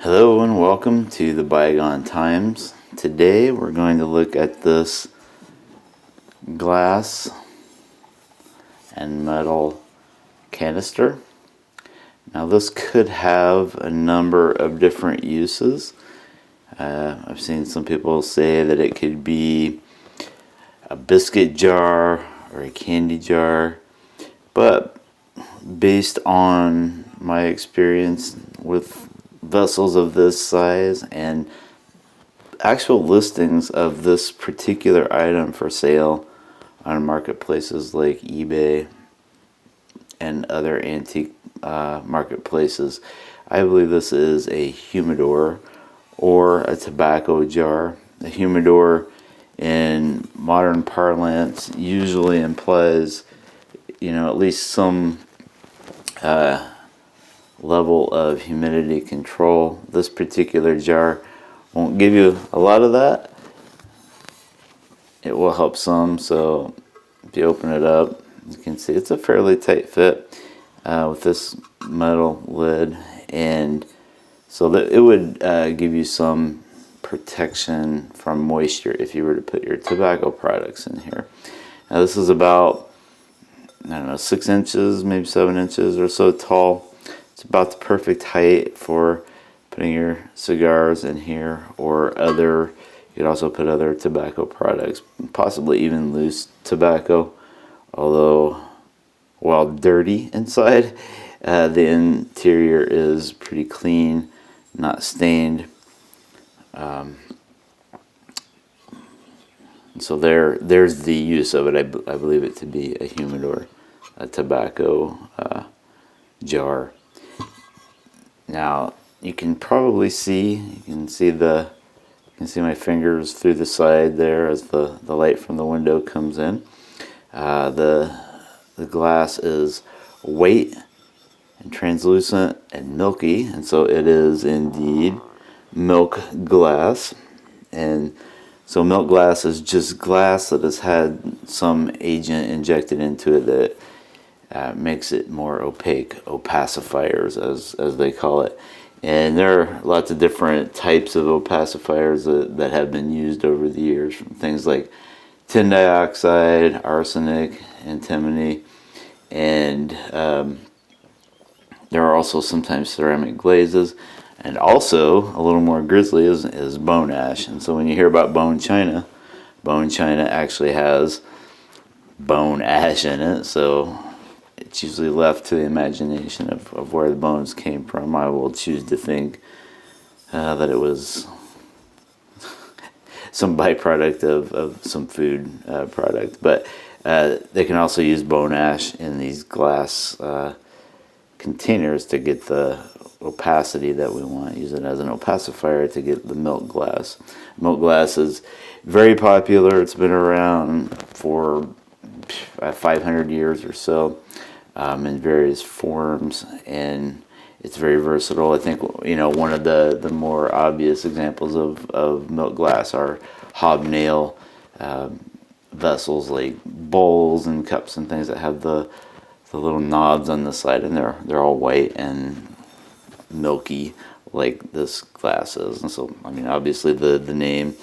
Hello and welcome to the Bygone Times. Today we're going to look at this glass and metal canister. Now this could have a number of different uses. I've seen some people say that it could be a biscuit jar or a candy jar, but based on my experience with vessels of this size and actual listings of this particular item for sale on marketplaces like eBay and other antique marketplaces, I believe this is a humidor or a tobacco jar. A humidor in modern parlance usually implies, at least some level of humidity control. This particular jar won't give you a lot of that. It will help some. So if you open it up, you can see it's a fairly tight fit with this metal lid, and so that it would give you some protection from moisture if you were to put your tobacco products in here. Now this is about, 6 inches, maybe 7 inches or so tall. It's about the perfect height for putting your cigars in here, or you could also put other tobacco products, possibly even loose tobacco, although while dirty inside, the interior is pretty clean, not stained. So there's the use of it. I believe it to be a humidor, a tobacco jar. Now you can probably see, you can see my fingers through the side there as the light from the window comes in. The glass is white and translucent and milky, and so it is indeed milk glass. And so milk glass is just glass that has had some agent injected into it that makes it more opaque, opacifiers as they call it. And there are lots of different types of opacifiers that have been used over the years, from things like tin dioxide, arsenic, antimony, and there are also sometimes ceramic glazes, and also a little more grisly is bone ash. And so when you hear about bone china actually has bone ash in it, so it's usually left to the imagination of where the bones came from. I will choose to think that it was some byproduct of some food product. But they can also use bone ash in these glass containers to get the opacity that we want. Use it as an opacifier to get the milk glass. Milk glass is very popular. It's been around for 500 years or so. In various forms, and it's very versatile. I think one of the more obvious examples of milk glass are hobnail vessels, like bowls and cups and things that have the little knobs on the side, and they're all white and milky like this glass is. And so obviously the name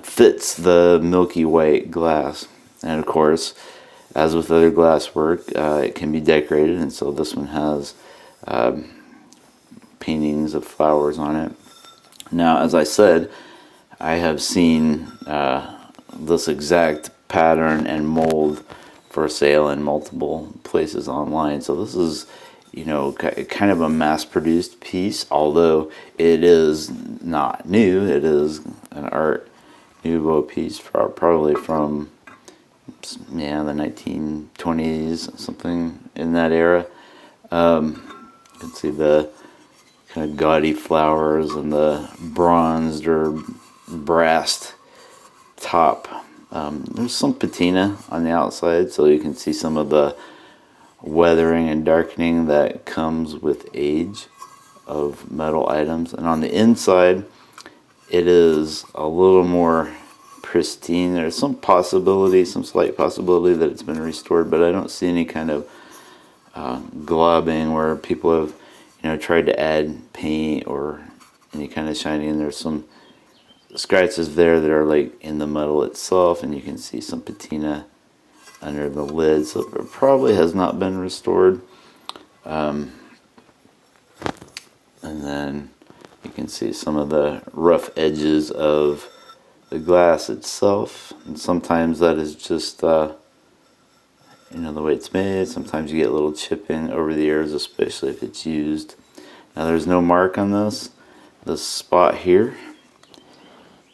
fits the milky white glass. And of course, as with other glass work, it can be decorated, and so this one has paintings of flowers on it. Now, as I said, I have seen this exact pattern and mold for sale in multiple places online. So this is, kind of a mass-produced piece, although it is not new. It is an Art Nouveau piece, probably from the 1920s, something in that era. You can see the kind of gaudy flowers and the bronzed or brassed top. There's some patina on the outside, so you can see some of the weathering and darkening that comes with age of metal items. And on the inside, it is a little more pristine. There's some slight possibility that it's been restored, but I don't see any kind of globbing where people have tried to add paint or any kind of shining. There's some scratches there that are like in the metal itself, and you can see some patina under the lid, so it probably has not been restored. And then you can see some of the rough edges of the glass itself, and sometimes that is just you know, the way it's made. Sometimes you get a little chipping over the years, especially if it's used. Now there's no mark on this. This spot here,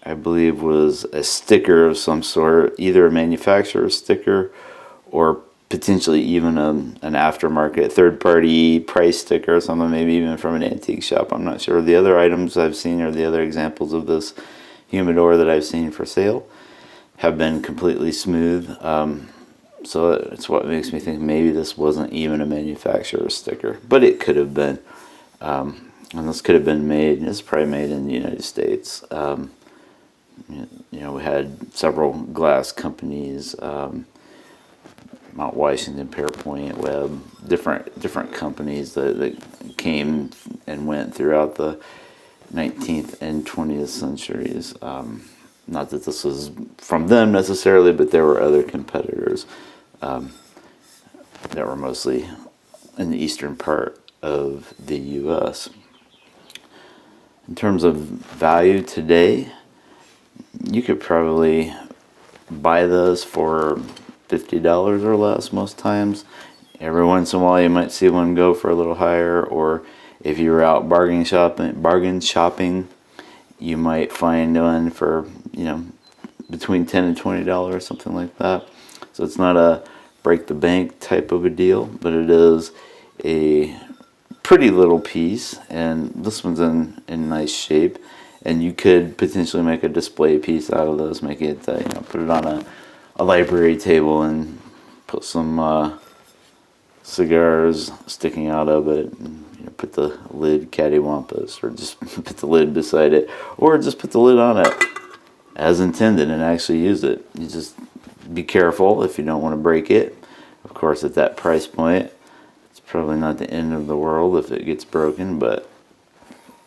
I believe, was a sticker of some sort, either a manufacturer sticker or potentially even an aftermarket third-party price sticker or something, maybe even from an antique shop. I'm not sure. The other items I've seen, or the other examples of this humidor that I've seen for sale, have been completely smooth. So it's what makes me think maybe this wasn't even a manufacturer sticker, but it could have been. And this could have been made, it's probably made in the United States. You know, we had several glass companies, Mount Washington, Pearpoint, Webb, different companies that came and went throughout the 19th and 20th centuries. Not that this was from them necessarily, but there were other competitors that were mostly in the eastern part of the U.S. In terms of value today, you could probably buy those for $50 or less most times. Every once in a while you might see one go for a little higher, or if you were out bargain shopping, you might find one for, you know, between $10 and $20, something like that. So it's not a break the bank type of a deal, but it is a pretty little piece, and this one's in nice shape, and you could potentially make a display piece out of this, make it, you know, put it on a library table and put some cigars sticking out of it, and, you know, put the lid cattywampus, or just put the lid beside it, or just put the lid on it as intended and actually use it. You just be careful if you don't want to break it. Of course, at that price point, it's probably not the end of the world if it gets broken, but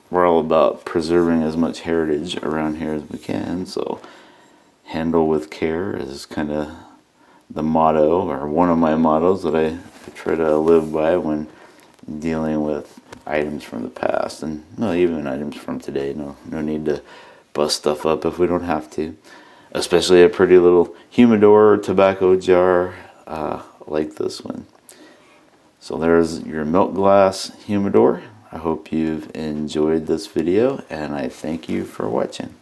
we're all about preserving as much heritage around here as we can, so handle with care is kind of the motto, or one of my mottos that I try to live by when dealing with items from the past, and no, even items from today. No need to bust stuff up if we don't have to, especially a pretty little humidor or tobacco jar like this one. So there's your milk glass humidor. I hope you've enjoyed this video, and I thank you for watching.